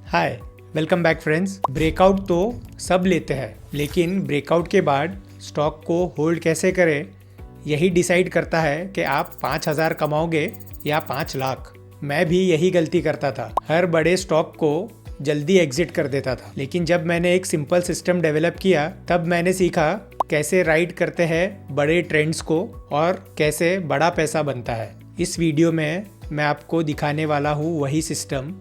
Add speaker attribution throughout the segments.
Speaker 1: हाय, welcome back friends. Breakout तो सब लेते हैं, लेकिन ब्रेकआउट के बाद स्टॉक को होल्ड कैसे करें, यही डिसाइड करता है कि आप 5,000 कमाओगे या 5 लाख। मैं भी यही गलती करता था, हर बड़े स्टॉक को जल्दी एग्जिट कर देता था। लेकिन जब मैंने एक सिंपल सिस्टम डेवलप किया, तब मैंने सीखा कैसे राइड करते हैं बड़े ट्रेंड्स को और कैसे बड़ा पैसा बनता है। इस वीडियो में मैं आपको दिखाने वाला हूँ वही सिस्टम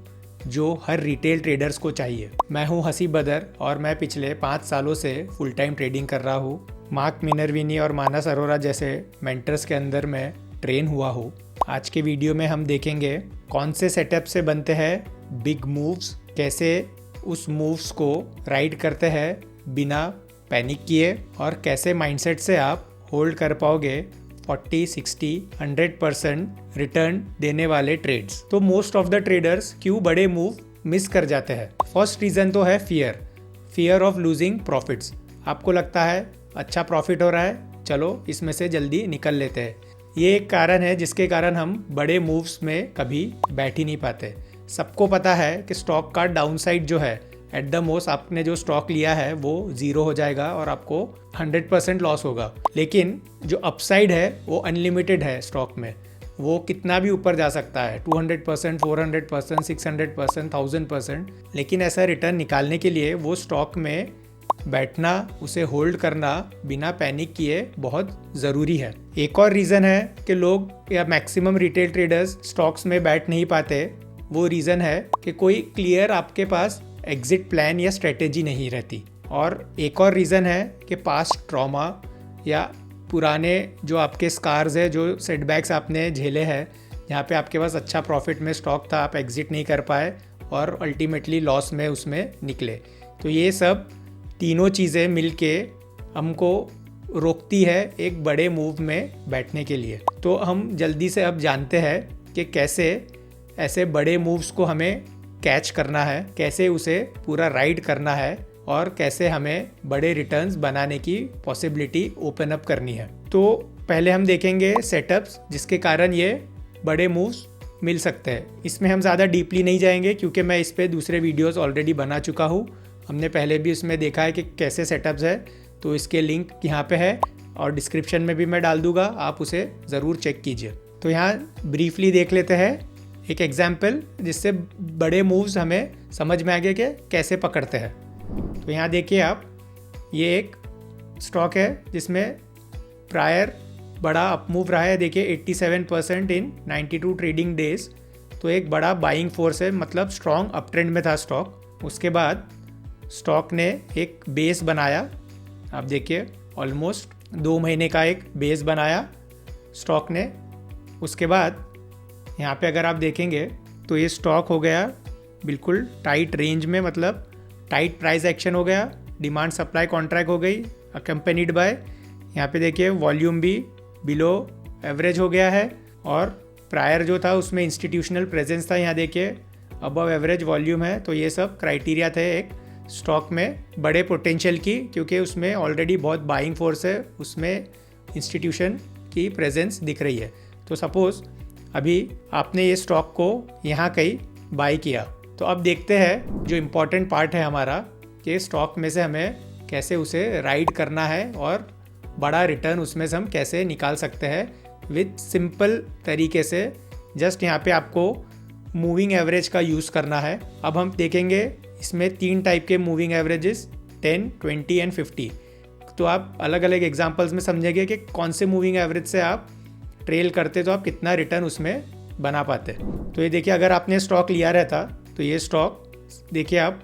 Speaker 1: जो हर रिटेल ट्रेडर्स को चाहिए। मैं हूं हसीब बदर और मैं पिछले 5 सालों से फुल टाइम ट्रेडिंग कर रहा हूं। मार्क मिनर्विनी और मानस अरोरा जैसे मेंटर्स के अंदर मैं ट्रेन हुआ हूं। आज के वीडियो में हम देखेंगे कौन से सेटअप से बनते हैं बिग मूव्स, कैसे उस मूव्स को राइड करते हैं बिना पैनिक किए, और कैसे माइंडसेट से आप होल्ड कर पाओगे 40, 60, 100% रिटर्न देने वाले ट्रेड्स। तो मोस्ट ऑफ द ट्रेडर्स क्यों बड़े मूव मिस कर जाते हैं? फर्स्ट रीज़न तो है फियर ऑफ लूजिंग प्रॉफिट्स। आपको लगता है अच्छा प्रॉफिट हो रहा है, चलो इसमें से जल्दी निकल लेते हैं। ये एक कारण है जिसके कारण हम बड़े मूव्स में कभी बैठ ही नहीं पाते। सबको पता है कि स्टॉक का डाउनसाइड जो है, एट द मोस्ट आपने जो स्टॉक लिया है वो 0 हो जाएगा और आपको 100% लॉस होगा। लेकिन जो अपसाइड है वो अनलिमिटेड है स्टॉक में, वो कितना भी ऊपर जा सकता है, 200%, 400%, 600%, 1000%। लेकिन ऐसा रिटर्न निकालने के लिए वो स्टॉक में बैठना, उसे होल्ड करना बिना पैनिक किए बहुत ज़रूरी है। एक और रीज़न है कि लोग या मैक्सिमम रिटेल ट्रेडर्स स्टॉक्स में बैठ नहीं पाते। वो रीज़न है कि कोई क्लियर आपके पास एग्जिट प्लान या स्ट्रेटेजी नहीं रहती। और एक और रीज़न है कि पास्ट ट्रॉमा या पुराने जो आपके स्कार्स है, जो सेटबैक्स आपने झेले हैं, जहाँ पे आपके पास अच्छा प्रॉफिट में स्टॉक था, आप एग्जिट नहीं कर पाए और अल्टीमेटली लॉस में उसमें निकले। तो ये सब तीनों चीज़ें मिलके हमको रोकती है एक बड़े मूव में बैठने के लिए। तो हम जल्दी से अब जानते हैं कि कैसे ऐसे बड़े मूव्स को हमें कैच करना है, कैसे उसे पूरा राइड करना है और कैसे हमें बड़े रिटर्न्स बनाने की पॉसिबिलिटी ओपन अप करनी है। तो पहले हम देखेंगे सेटअप्स जिसके कारण ये बड़े मूव्स मिल सकते हैं। इसमें हम ज़्यादा डीपली नहीं जाएंगे क्योंकि मैं इस पे दूसरे वीडियोस ऑलरेडी बना चुका हूँ। हमने पहले भी उसमें देखा है कि कैसे सेटअप्स है, तो इसके लिंक यहाँ पे है और डिस्क्रिप्शन में भी मैं डाल दूँगा, आप उसे ज़रूर चेक कीजिए। तो यहाँ ब्रीफली देख लेते हैं एक एग्जाम्पल जिससे बड़े मूव्स हमें समझ में आ गए कि कैसे पकड़ते हैं। तो यहाँ देखिए आप, ये एक स्टॉक है जिसमें प्रायर बड़ा अप मूव रहा है। देखिए 87% इन 92 ट्रेडिंग डेज। तो एक बड़ा बाइंग फोर्स है, मतलब स्ट्रॉन्ग अप ट्रेंड में था स्टॉक। उसके बाद स्टॉक ने एक बेस बनाया, आप देखिए ऑलमोस्ट 2 महीने का एक बेस बनाया स्टॉक ने। उसके बाद यहाँ पे अगर आप देखेंगे तो ये स्टॉक हो गया बिल्कुल टाइट रेंज में, मतलब टाइट प्राइस एक्शन हो गया, डिमांड सप्लाई कॉन्ट्रैक्ट हो गई अकम्पेनीड बाय, यहाँ पे देखिए वॉल्यूम भी बिलो एवरेज हो गया है और प्रायर जो था उसमें इंस्टीट्यूशनल प्रेजेंस था, यहाँ देखिए अबव एवरेज वॉल्यूम है। तो ये सब क्राइटेरिया थे एक स्टॉक में बड़े पोटेंशियल की, क्योंकि उसमें ऑलरेडी बहुत बाइंग फोर्स है, उसमें इंस्टीट्यूशन की प्रेजेंस दिख रही है। तो सपोज़ अभी आपने ये स्टॉक को यहाँ कहीं बाई किया, तो अब देखते हैं जो इम्पोर्टेंट पार्ट है हमारा कि स्टॉक में से हमें कैसे उसे राइड करना है और बड़ा रिटर्न उसमें से हम कैसे निकाल सकते हैं विद सिंपल तरीके से। जस्ट यहाँ पे आपको मूविंग एवरेज का यूज़ करना है। अब हम देखेंगे इसमें 3 टाइप के मूविंग एवरेजेस, 10, 20 एंड 50। तो आप अलग अलग एग्जाम्पल्स में समझेंगे कि कौन से मूविंग एवरेज से आप ट्रेल करते तो आप कितना रिटर्न उसमें बना पाते। तो ये देखिए, अगर आपने स्टॉक लिया रहता तो ये स्टॉक देखिए आप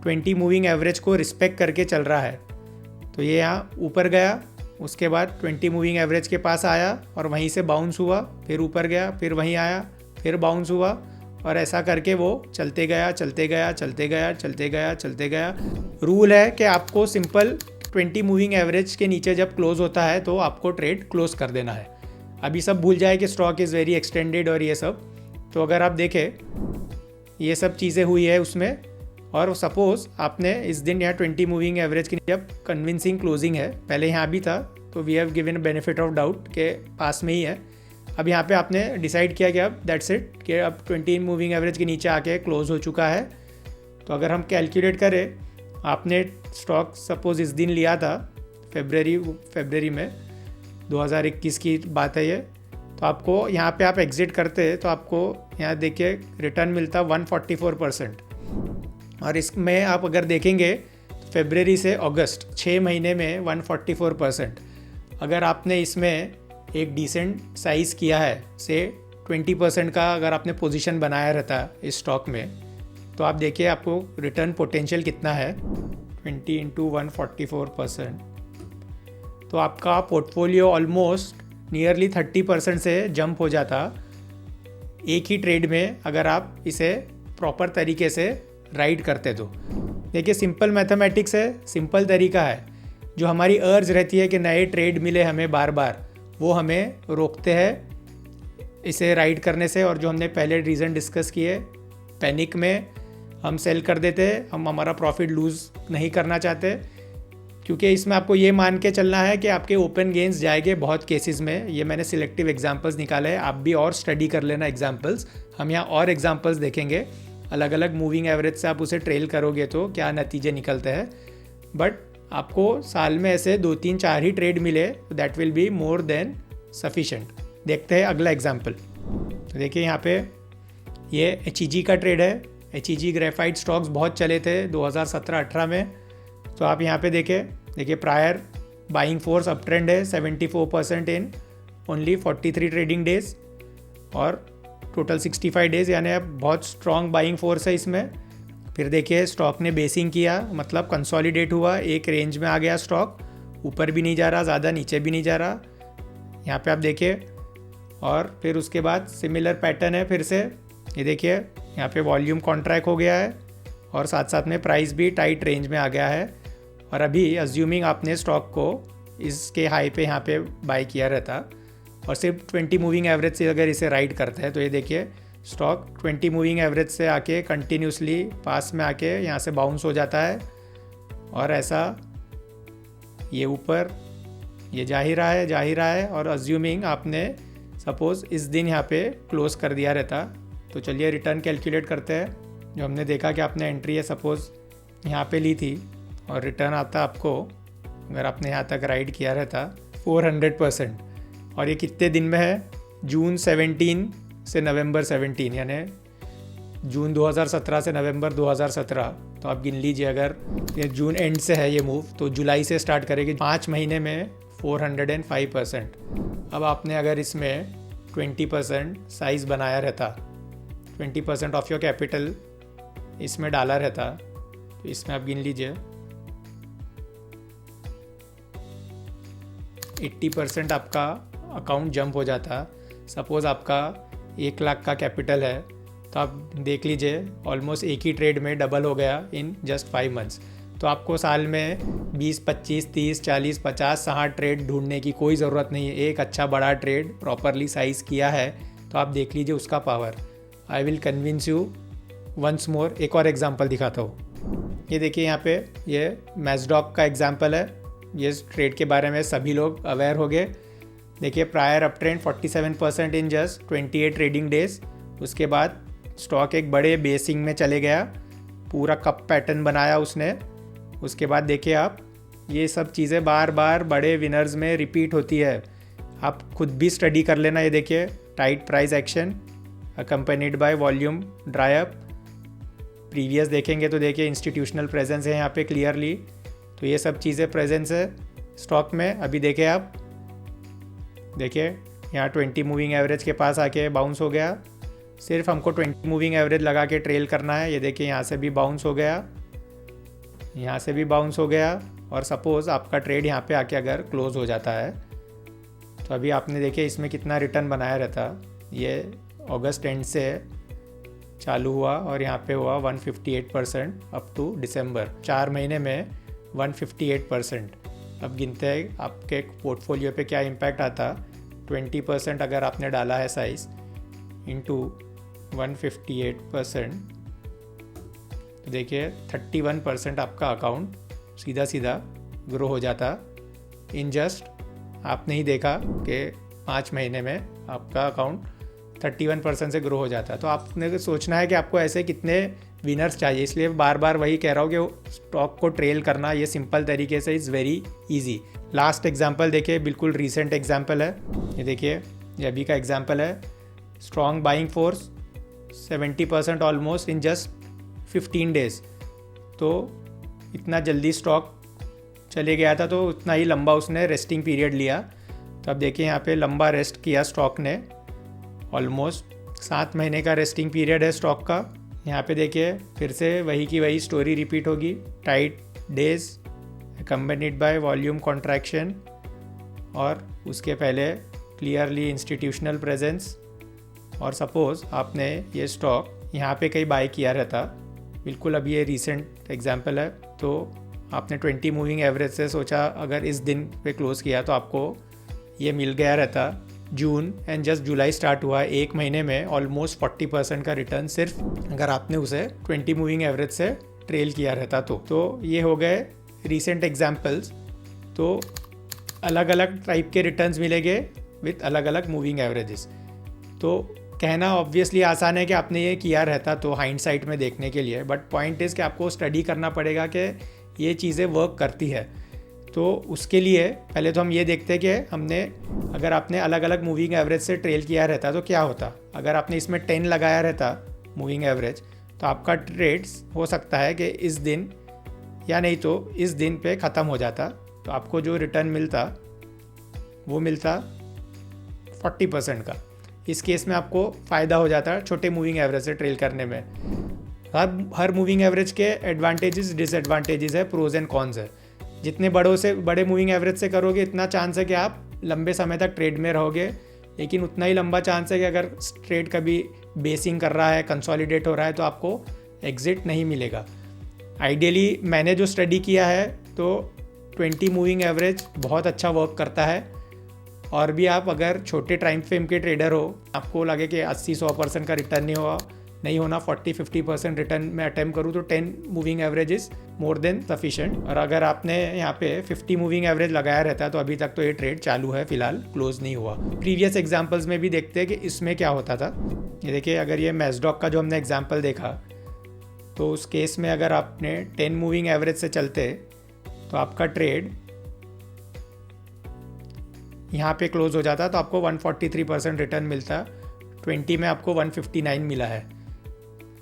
Speaker 1: 20 मूविंग एवरेज को रिस्पेक्ट करके चल रहा है। तो ये यहाँ ऊपर गया, उसके बाद 20 मूविंग एवरेज के पास आया और वहीं से बाउंस हुआ, फिर ऊपर गया, फिर वहीं आया, फिर बाउंस हुआ, और ऐसा करके वो चलते गया चलते गया चलते गया चलते गया चलते गया। रूल है कि आपको सिंपल 20 मूविंग एवरेज के नीचे जब क्लोज होता है तो आपको ट्रेड क्लोज कर देना है। अभी सब भूल जाए कि स्टॉक इज़ वेरी एक्सटेंडेड और ये सब। तो अगर आप देखें ये सब चीज़ें हुई है उसमें, और सपोज़ आपने इस दिन यहाँ 20 मूविंग एवरेज की जब कन्विंसिंग क्लोजिंग है, पहले यहाँ भी था तो we have given benefit of doubt के पास में ही है। अब यहाँ पे आपने डिसाइड किया कि अब दैट्स इट, कि अब 20 मूविंग एवरेज के नीचे आके क्लोज हो चुका है, तो अगर हम कैलकुलेट करें, आपने स्टॉक सपोज इस दिन लिया था फरवरी में 2021 की बात है ये, तो आपको यहाँ पे आप एग्जिट करते हैं तो आपको यहाँ देखिए रिटर्न मिलता 144%। और इसमें आप अगर देखेंगे तो फरवरी से अगस्त 6 महीने में 144%। अगर आपने इसमें एक डिसेंट साइज़ किया है, से 20% का अगर आपने पोजीशन बनाया रहता इस स्टॉक में, तो आप देखिए आपको रिटर्न पोटेंशियल कितना है, 20 इंटू 144%। तो आपका पोर्टफोलियो ऑलमोस्ट नियरली 30% से जंप हो जाता एक ही ट्रेड में, अगर आप इसे प्रॉपर तरीके से राइड करते तो। देखिए सिंपल मैथमेटिक्स है, सिंपल तरीका है। जो हमारी अर्ज रहती है कि नए ट्रेड मिले हमें बार बार, वो हमें रोकते हैं इसे राइड करने से। और जो हमने पहले रीज़न डिस्कस किए, पैनिक में हम सेल कर देते हैं, हम हमारा प्रॉफिट लूज़ नहीं करना चाहते, क्योंकि इसमें आपको ये मान के चलना है कि आपके ओपन गेंस जाएंगे बहुत केसेस में। ये मैंने सिलेक्टिव एग्जांपल्स निकाले हैं, आप भी और स्टडी कर लेना एग्जांपल्स। हम यहाँ और एग्जांपल्स देखेंगे, अलग अलग मूविंग एवरेज से आप उसे ट्रेल करोगे तो क्या नतीजे निकलते हैं। बट आपको साल में ऐसे 2 3 4 ही ट्रेड मिले, that will be more than sufficient. देखते हैं अगला एग्जाम्पल। तो देखिए यहाँ पे ये HEG का ट्रेड है। HEG ग्रेफाइट स्टॉक्स बहुत चले थे 2017-18 में। तो आप यहाँ पे देखिए prior buying force up trend है 74% इन ओनली 43 ट्रेडिंग डेज और टोटल 65 डेज, यानी अब बहुत स्ट्रॉन्ग बाइंग फोर्स है इसमें। फिर देखिए स्टॉक ने बेसिंग किया, मतलब कंसोलिडेट हुआ, एक रेंज में आ गया स्टॉक, ऊपर भी नहीं जा रहा ज़्यादा, नीचे भी नहीं जा रहा, यहाँ पे आप देखिए। और फिर उसके बाद सिमिलर पैटर्न है फिर से, ये देखिए यहाँ पे वॉल्यूम कॉन्ट्रैक्ट हो गया है और साथ साथ में प्राइस भी टाइट रेंज में आ गया है। और अभी अज्यूमिंग आपने स्टॉक को इसके हाई पे यहाँ पे बाई किया रहता और सिर्फ 20 मूविंग एवरेज से अगर इसे राइड करते हैं, तो ये देखिए स्टॉक 20 मूविंग एवरेज से आके कंटिन्यूसली पास में आके यहाँ से बाउंस हो जाता है और ऐसा ये ऊपर ये जा ही रहा है। और अज्यूमिंग आपने सपोज़ इस दिन यहाँ पे क्लोज कर दिया रहता, तो चलिए रिटर्न कैलकुलेट करते हैं। जो हमने देखा कि आपने एंट्री है सपोज़ यहाँ पे ली थी और रिटर्न आता आपको, अगर आपने यहाँ तक राइड किया रहता 400%। और ये कितने दिन में है, जून 17 से नवंबर 17, यानी जून 2017 से नवंबर 2017। तो आप गिन लीजिए, अगर ये जून एंड से है ये मूव, तो जुलाई से स्टार्ट करेगी, 5 महीने में 405%। अब आपने अगर इसमें 20% साइज़ बनाया रहता, 20% ऑफ योर कैपिटल इसमें डाला रहता, तो इसमें आप गिन लीजिए 80% आपका अकाउंट जंप हो जाता। सपोज़ आपका 1 लाख का कैपिटल है, तो आप देख लीजिए ऑलमोस्ट एक ही ट्रेड में डबल हो गया इन जस्ट 5 मंथ्स। तो आपको साल में 20, 25, 30, 40, 50, 60 ट्रेड ढूंढने की कोई ज़रूरत नहीं है। एक अच्छा बड़ा ट्रेड प्रॉपरली साइज़ किया है तो आप देख लीजिए उसका power. I will convince you once more. एक और एग्जांपल दिखाता हूँ। ये देखिए यहाँ पे ये मैजडॉक का एग्जांपल है। ये ट्रेड के बारे में सभी लोग अवेयर हो गए। देखिए prior up trend 47% in just 28 trading days. उसके बाद स्टॉक एक बड़े बेसिंग में चले गया, पूरा कप पैटर्न बनाया उसने। उसके बाद देखिए आप, ये सब चीज़ें बार बार बड़े विनर्स में रिपीट होती है। आप खुद भी स्टडी कर लेना। ये देखिए tight price action accompanied by volume dry up. Previous देखेंगे तो देखिए इंस्टीट्यूशनल प्रेजेंस है यहाँ पे क्लियरली। तो ये सब चीज़ें प्रेजेंस है स्टॉक में। अभी देखिए आप, देखिए यहाँ 20 मूविंग एवरेज के पास आके बाउंस हो गया। सिर्फ हमको 20 मूविंग एवरेज लगा के ट्रेल करना है। ये देखिए यहाँ से भी बाउंस हो गया, यहाँ से भी बाउंस हो गया। और सपोज़ आपका ट्रेड यहाँ पे आके अगर क्लोज हो जाता है, तो अभी आपने देखिए इसमें कितना रिटर्न बनाया रहता। ये अगस्त एंड से चालू हुआ और यहाँ पे हुआ 158% अप टू दिसंबर। 4 महीने में 158%। अब गिनते हैं आपके पोर्टफोलियो पे क्या इम्पैक्ट आता। 20% अगर आपने डाला है साइज़ इंटू 158%, तो देखिए 31% आपका अकाउंट सीधा सीधा ग्रो हो जाता इन जस्ट, आपने ही देखा कि 5 महीने में आपका अकाउंट 31% से ग्रो हो जाता है। तो आपने सोचना है कि आपको ऐसे कितने विनर्स चाहिए, इसलिए बार बार वही कह रहा हूँ कि स्टॉक को ट्रेल करना ये सिंपल तरीके से is very easy. Last example देखिए, बिल्कुल रीसेंट एग्जांपल है, ये देखिए, ये अभी का एग्जांपल है। Strong buying force 70% almost in just 15 days. तो इतना जल्दी स्टॉक चले गया था, तो उतना ही लंबा उसने रेस्टिंग पीरियड लिया। तो अब देखिए यहाँ पे लंबा रेस्ट किया स्टॉक ने, ऑलमोस्ट 7 महीने का रेस्टिंग पीरियड है स्टॉक का। यहाँ पे देखिए फिर से वही की वही स्टोरी रिपीट होगी। Tight days accompanied by volume contraction, और उसके पहले क्लियरली इंस्टीट्यूशनल प्रेजेंस। और सपोज़ आपने ये स्टॉक यहाँ पे कहीं बाय किया रहता, बिल्कुल अब ये रीसेंट एग्जांपल है, तो आपने 20 मूविंग एवरेज से सोचा अगर इस दिन पे क्लोज़ किया तो आपको ये मिल गया रहता जून, एंड जस्ट जुलाई स्टार्ट हुआ, एक महीने में ऑलमोस्ट 40% का रिटर्न सिर्फ अगर आपने उसे 20 मूविंग एवरेज से ट्रेल किया रहता। तो ये हो गए रीसेंट एग्जांपल्स। तो अलग अलग टाइप के रिटर्न्स मिलेंगे विथ अलग अलग मूविंग एवरेजेस। तो कहना ऑब्वियसली आसान है कि आपने ये किया रहता तो हाइंडसाइट में देखने के लिए, बट पॉइंट इज़ कि आपको स्टडी करना पड़ेगा कि ये चीज़ें वर्क करती है। तो उसके लिए पहले तो हम ये देखते हैं कि हमने अगर आपने अलग अलग मूविंग एवरेज से ट्रेल किया रहता तो क्या होता। अगर आपने इसमें 10 लगाया रहता मूविंग एवरेज, तो आपका ट्रेड्स हो सकता है कि इस दिन या नहीं तो इस दिन पे ख़त्म हो जाता, तो आपको जो रिटर्न मिलता वो मिलता 40% का। इस केस में आपको फ़ायदा हो जाता छोटे मूविंग एवरेज से ट्रेल करने में। हर मूविंग एवरेज के एडवांटेजेस डिसएडवांटेजेस है, प्रोज एंड कॉन्स है। जितने बड़े मूविंग एवरेज से करोगे इतना चांस है कि आप लंबे समय तक ट्रेड में रहोगे, लेकिन उतना ही लंबा चांस है कि अगर ट्रेड कभी बेसिंग कर रहा है, कंसोलिडेट हो रहा है, तो आपको एग्जिट नहीं मिलेगा। आइडियली मैंने जो स्टडी किया है तो 20 मूविंग एवरेज बहुत अच्छा वर्क करता है। और भी आप अगर छोटे टाइम फ्रेम के ट्रेडर हो, आपको लगे कि 80-100% का रिटर्न नहीं होना 40-50% रिटर्न में अटेम्प्ट करूँ, तो 10 moving average is more than sufficient. और अगर आपने यहाँ पे 50 मूविंग एवरेज लगाया रहता तो अभी तक तो ये ट्रेड चालू है, फिलहाल क्लोज नहीं हुआ। प्रीवियस एग्जांपल्स में भी देखते हैं कि इसमें क्या होता था। ये देखिए, अगर ये मैसडॉक का जो हमने एग्जांपल देखा, तो उस केस में अगर आपने 10 मूविंग एवरेज से चलते तो आपका ट्रेड यहाँ पे क्लोज हो जाता, तो आपको 143% रिटर्न मिलता। 20 में आपको 159 मिला है,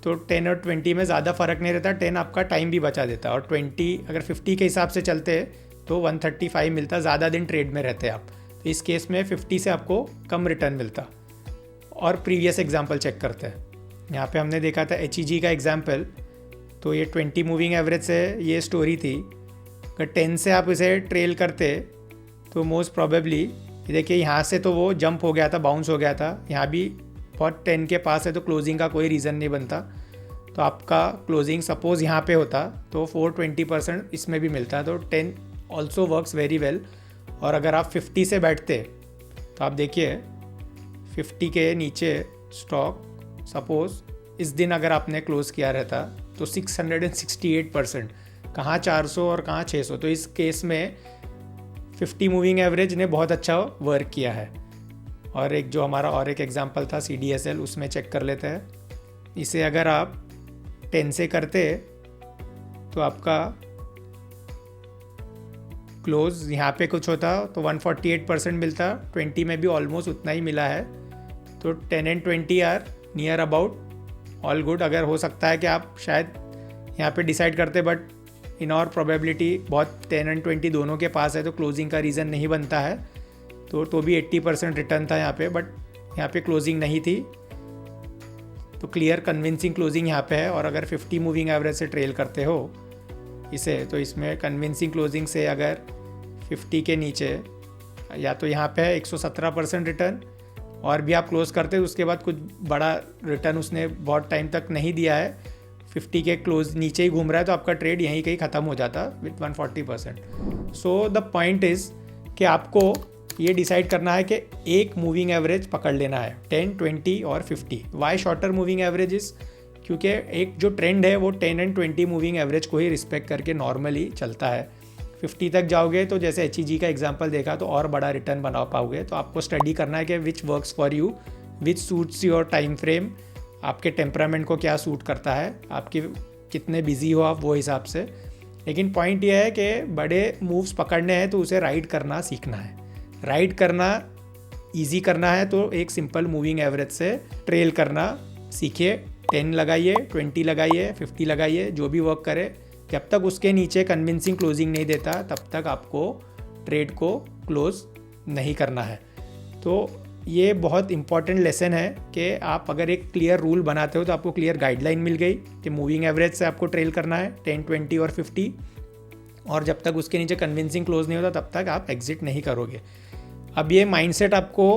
Speaker 1: तो 10 और 20 में ज़्यादा फ़र्क नहीं रहता। 10 आपका टाइम भी बचा देता, और 20 अगर 50 के हिसाब से चलते तो 135 मिलता, ज़्यादा दिन ट्रेड में रहते आप। तो इस केस में 50 से आपको कम रिटर्न मिलता। और प्रीवियस एग्जांपल चेक करते हैं। यहाँ पे हमने देखा था HEG का एग्जांपल, तो ये 20 मूविंग एवरेज से ये स्टोरी थी। अगर 10 से आप इसे ट्रेल करते तो मोस्ट प्रोबेबली देखिए यहाँ से तो वो जंप हो गया था, बाउंस हो गया था, यहाँ भी बहुत 10 के पास है, तो क्लोजिंग का कोई रीज़न नहीं बनता। तो आपका क्लोजिंग सपोज़ यहाँ पे होता तो 420% इसमें भी मिलता, तो 10 ऑल्सो वर्क्स वेरी वेल। और अगर आप 50 से बैठते तो आप देखिए 50 के नीचे स्टॉक सपोज़ इस दिन अगर आपने क्लोज़ किया रहता तो 668%, कहाँ 400 और कहाँ 600। तो इस केस में 50 मूविंग एवरेज ने बहुत अच्छा वर्क किया है। और एक जो हमारा और एक एग्जांपल था CDSL, उसमें चेक कर लेते हैं। इसे अगर आप 10 से करते तो आपका क्लोज यहाँ पे कुछ होता तो 148% मिलता, 20 में भी ऑलमोस्ट उतना ही मिला है। तो 10 and 20 are near about all good. अगर हो सकता है कि आप शायद यहाँ पे डिसाइड करते, बट इन और प्रोबेबिलिटी बहुत 10 एंड 20 दोनों के पास है, तो क्लोजिंग का रीज़न नहीं बनता है। तो भी 80% रिटर्न था यहाँ पे, बट यहाँ पे क्लोजिंग नहीं थी, तो क्लियर कन्विंसिंग क्लोजिंग यहाँ पे है। और अगर 50 मूविंग एवरेज से ट्रेल करते हो इसे, तो इसमें कन्विंसिंग क्लोजिंग से अगर 50 के नीचे या तो यहाँ पे है 117% रिटर्न, और भी आप क्लोज करते तो उसके बाद कुछ बड़ा रिटर्न उसने बहुत टाइम तक नहीं दिया है, 50 के क्लोज नीचे ही घूम रहा है, तो आपका ट्रेड यहीं कहीं ख़त्म हो जाता with 140%। So the point is कि आपको ये डिसाइड करना है कि एक मूविंग एवरेज पकड़ लेना है, 10, 20 और 50। Why shorter moving averages? क्योंकि एक जो ट्रेंड है वो 10 एंड 20 मूविंग एवरेज को ही रिस्पेक्ट करके नॉर्मली चलता है। 50 तक जाओगे तो जैसे HEG का एग्जांपल देखा तो और बड़ा रिटर्न बना पाओगे। तो आपको स्टडी करना है कि which works for you, which suits your time frame, आपके टेम्परामेंट को क्या सूट करता है, आपके कितने बिजी हो आप वो हिसाब से। लेकिन पॉइंट ये है कि बड़े मूव्स पकड़ने हैं तो उसे राइड करना सीखना है। राइड करना ईजी करना है तो एक सिंपल मूविंग एवरेज से ट्रेल करना सीखिए। 10 लगाइए, 20 लगाइए, 50 लगाइए, जो भी वर्क करे। जब तक उसके नीचे कन्विंसिंग क्लोजिंग नहीं देता तब तक आपको ट्रेड को क्लोज नहीं करना है। तो ये बहुत इंपॉर्टेंट लेसन है कि आप अगर एक क्लियर रूल बनाते हो तो आपको क्लियर गाइडलाइन मिल गई कि मूविंग एवरेज से आपको ट्रेल करना है 10, 20 और 50, और जब तक उसके नीचे कन्विंसिंग क्लोज नहीं होता तब तक आप एग्जिट नहीं करोगे। अब ये माइंडसेट आपको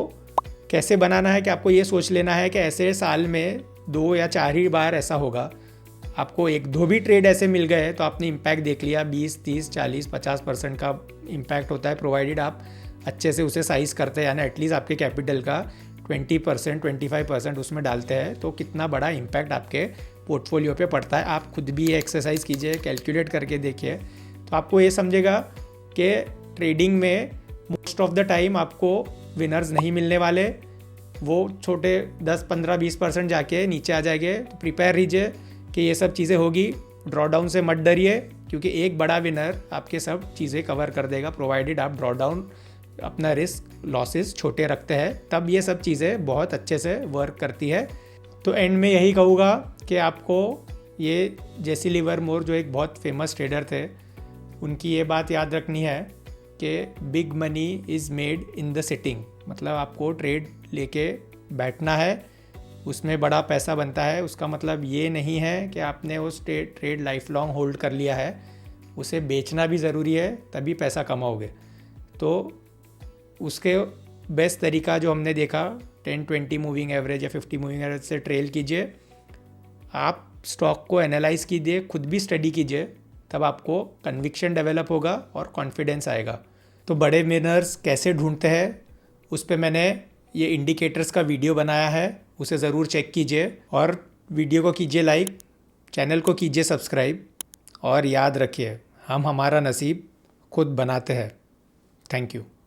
Speaker 1: कैसे बनाना है कि आपको ये सोच लेना है कि ऐसे साल में 2 या 4 ही बार ऐसा होगा। आपको 1-2 भी ट्रेड ऐसे मिल गए तो आपने इम्पैक्ट देख लिया। 20, 30, 40, 50% का इम्पैक्ट होता है, प्रोवाइडेड आप अच्छे से उसे साइज़ करते हैं, यानी एटलीस्ट आपके कैपिटल का 20%, 25% उसमें डालते हैं, तो कितना बड़ा इम्पैक्ट आपके पोर्टफोलियो पे पड़ता है। आप खुद भी ये एक्सरसाइज कीजिए, कैलकुलेट करके देखिए, तो आपको ये समझेगा कि ट्रेडिंग में मोस्ट ऑफ द टाइम आपको विनर्स नहीं मिलने वाले। वो छोटे 10, 15, 20% जाके नीचे आ जाएंगे। तो प्रिपेयर रहिए कि ये सब चीज़ें होगी। ड्रॉडाउन से मत डरिए, क्योंकि एक बड़ा विनर आपके सब चीज़ें कवर कर देगा, प्रोवाइडेड आप ड्रॉडाउन अपना रिस्क लॉसेस छोटे रखते हैं, तब ये सब चीज़ें बहुत अच्छे से वर्क करती है। तो एंड में यही कहूँगा कि आपको ये जेसी लिवरमोर जो एक बहुत फेमस ट्रेडर थे, उनकी ये बात याद रखनी है कि big money is made in the sitting. मतलब आपको ट्रेड लेके बैठना है, उसमें बड़ा पैसा बनता है। उसका मतलब ये नहीं है कि आपने उस ट्रेड लाइफ लॉन्ग होल्ड कर लिया है, उसे बेचना भी ज़रूरी है, तभी पैसा कमाओगे। तो उसके बेस्ट तरीका जो हमने देखा 10, 20 मूविंग एवरेज या 50 मूविंग एवरेज से ट्रेल कीजिए। आप स्टॉक को एनालाइज कीजिए, खुद भी स्टडी कीजिए, तब आपको कन्विक्शन डेवलप होगा और कॉन्फिडेंस आएगा। तो बड़े विनर्स कैसे ढूंढते हैं उस पे मैंने ये इंडिकेटर्स का वीडियो बनाया है, उसे ज़रूर चेक कीजिए, और वीडियो को कीजिए लाइक, चैनल को कीजिए सब्सक्राइब, और याद रखिए हम हमारा नसीब खुद बनाते हैं। Thank you.